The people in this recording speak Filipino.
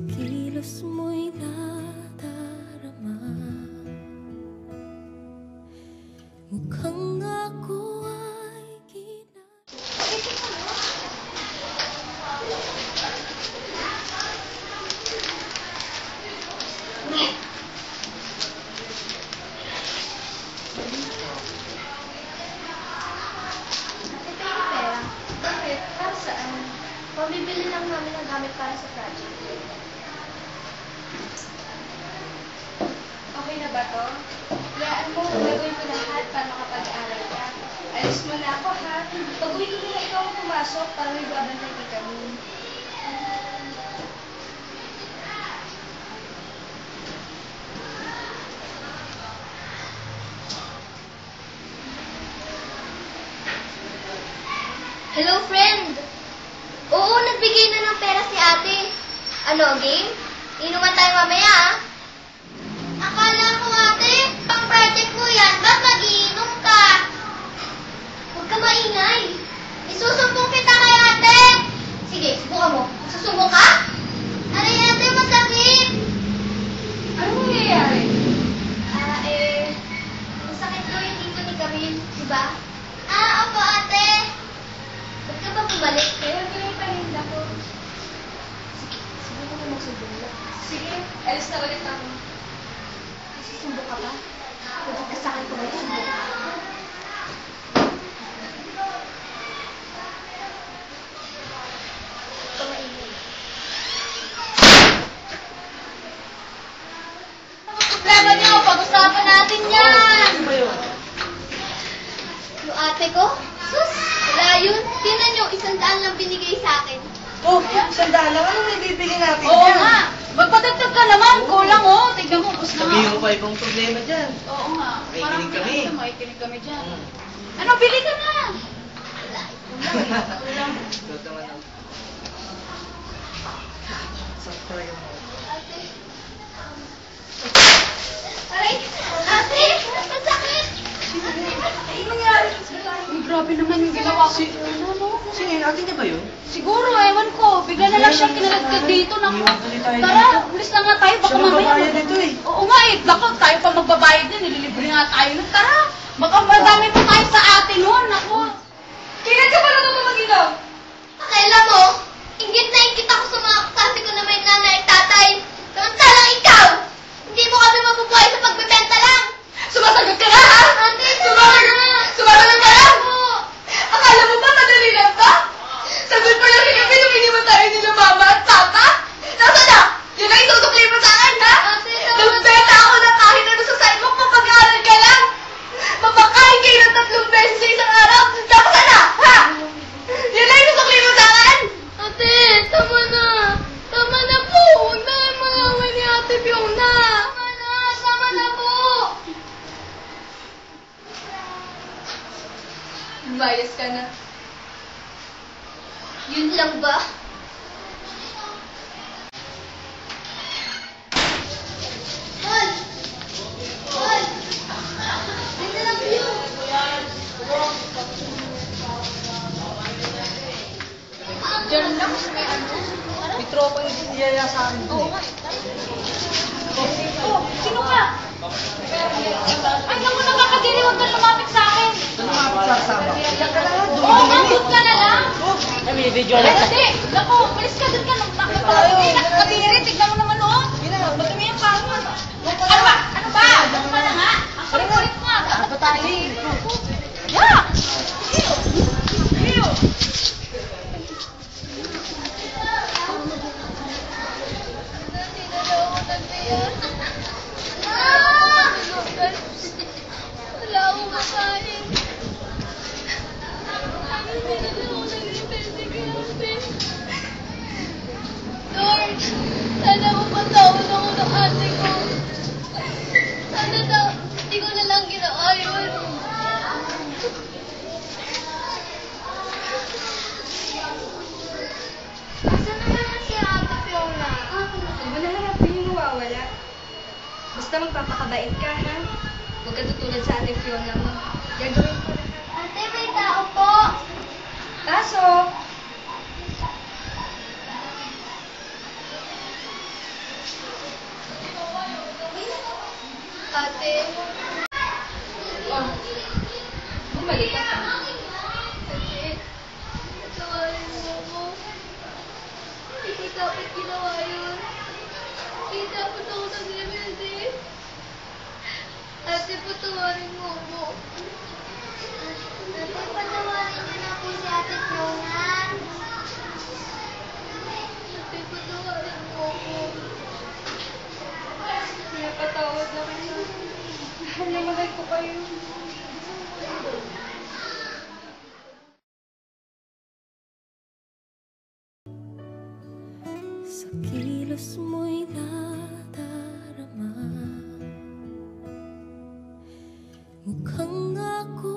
Kilos mo'y nadarama. Mukhang ako ay Bakit? Para saan? Pabibili lang namin ng gamit para sa project. Okay na ba to? Hayaan mo, gagawin ko lahat para makapag-aaral ka. Alis mo na ako, ha? Pag-uwi ko na ikaw ang pumasok para may babantay kay kami. Hello, friend! Oo, nagbigay na ng pera si ate. Ano, game? Inuman tayo mamaya, ah. Akala ko, ate, pang project mo yan, ba't mag-iinom ka? Huwag ka maingay. Isusumbong kita kay ate. Sige, subukan mo. Susumbong ka? Aray, ate, masakit. Ano nangyayari? Masakit ko yung dito ni Camille, diba? Opo, ate. Ba't ka ba bumalik? Kaya yung paninda ko. Sige, subukan mo magsumbong lang. Sige, alis na ulit ako. Susumbong ka ba? Pagod ka sa akin kung may sumbong ka. Problema niyo, pag-usapan natin yan! Yung ate ko? Sus, wala yun. Tingnan niyo, 100 lang binigay sa akin. Oh, 100 lang. Anong may bibigyan natin Oo dyan? nga. Magpadagdag ka naman. Kulang, oh. Tignan mo, bus na nga. Sabihin mo pa ibang problema dyan. Oo nga. Makikinig kami. Makikinig kami dyan. Ano, bili ka na. Ito naman ang... Sakto yung... Aray, ate, masakit! Ay, nangyari. Ay, grabe naman yung ginawa ko. Ano? Sino yun? Atin niya ba yun? Siguro, ewan ko. Bigla na lang siyang kinalagkad dito. Naku. Iwan tuloy tayo Tara, dito. ulis na nga tayo. Baka Siya mamaya. magbabayad dito eh. Oo nga eh. Naku, tayo pa magbabayad din. Nililibre nga tayo. Tara. Baka madami pa tayo sa atin nun. Naku. Kailan ka pala mag-inom? Akala mo, inggit na inggit ako sa mga kaklase ko na may nanay at tatay. Samantalang ikaw, hindi mo kami mabubuhay sa pagbebenta lang. Sumasagot ka na, ha? Ate, sumasagot Sumasagot ka na? po. Akala mo ba madali lang ba? Sagot mo lang kami nung iniwan tayo nila mama at papa? Nasaan na? Yun ang itutuklay mo sa akin, ha? Ate, tama Nagbenta ako ng kahit ano sa sidewalk, mapag-aaral ka lang. Mapakain kayo ng 3 beses sa isang araw. Tapos ano? Ha? Yun ang itutuklay mo sa akin? Ate, tama na. Tama na po. Huwag na yung malaway ni Ate Fiona. Tama na po. Bias ka na. Yun lang ba? Hol! Hol! Ito lang yun. Diyan lang. May ano. May tropa yung niyaya sa akin dun eh. Oh, sino ka? Ay, naku, nakakadiri. Huwag kang lumapit sa akin. Ano nga pa sasama? Diyan ka na nga. Oo, mabot ka na lang. Ay, may video Ay, lang. hindi. Naku, malis ka doon ka. Nakakadiri. Tignan mo naman, oh. Madumi yung pangod. Ano ba? Ano ba? Ano ka na nga? Ang kulit-kulit mo nga. Dapat tayo. Yeah! Ew! Wala akong makain. Hindi na ako nag-investi kay Ate. Lord, sana mapatawad ako ng ate ko. Sana hindi ko na lang ginawa yun. Basta magpapakabait ka, ha? Huwag ka tutulad sa ate Fiona mo. Gagawin ko lahat. Ate, may tao po. Pasok! Ate. Oh, bumalik ka pa. Ate, patawarin mo ako. Hindi ko dapat ginawa yun. Hindi dapat ako nag-rebelde. Ate, patawarin mo ako. Ate, patawarin niyo na po si Ate Fiona. Ate, patawarin mo ako. Pinapatawad na kita. Mahal na mahal ko kayo. Sa kilos mo'y nadarama. Mukhang ako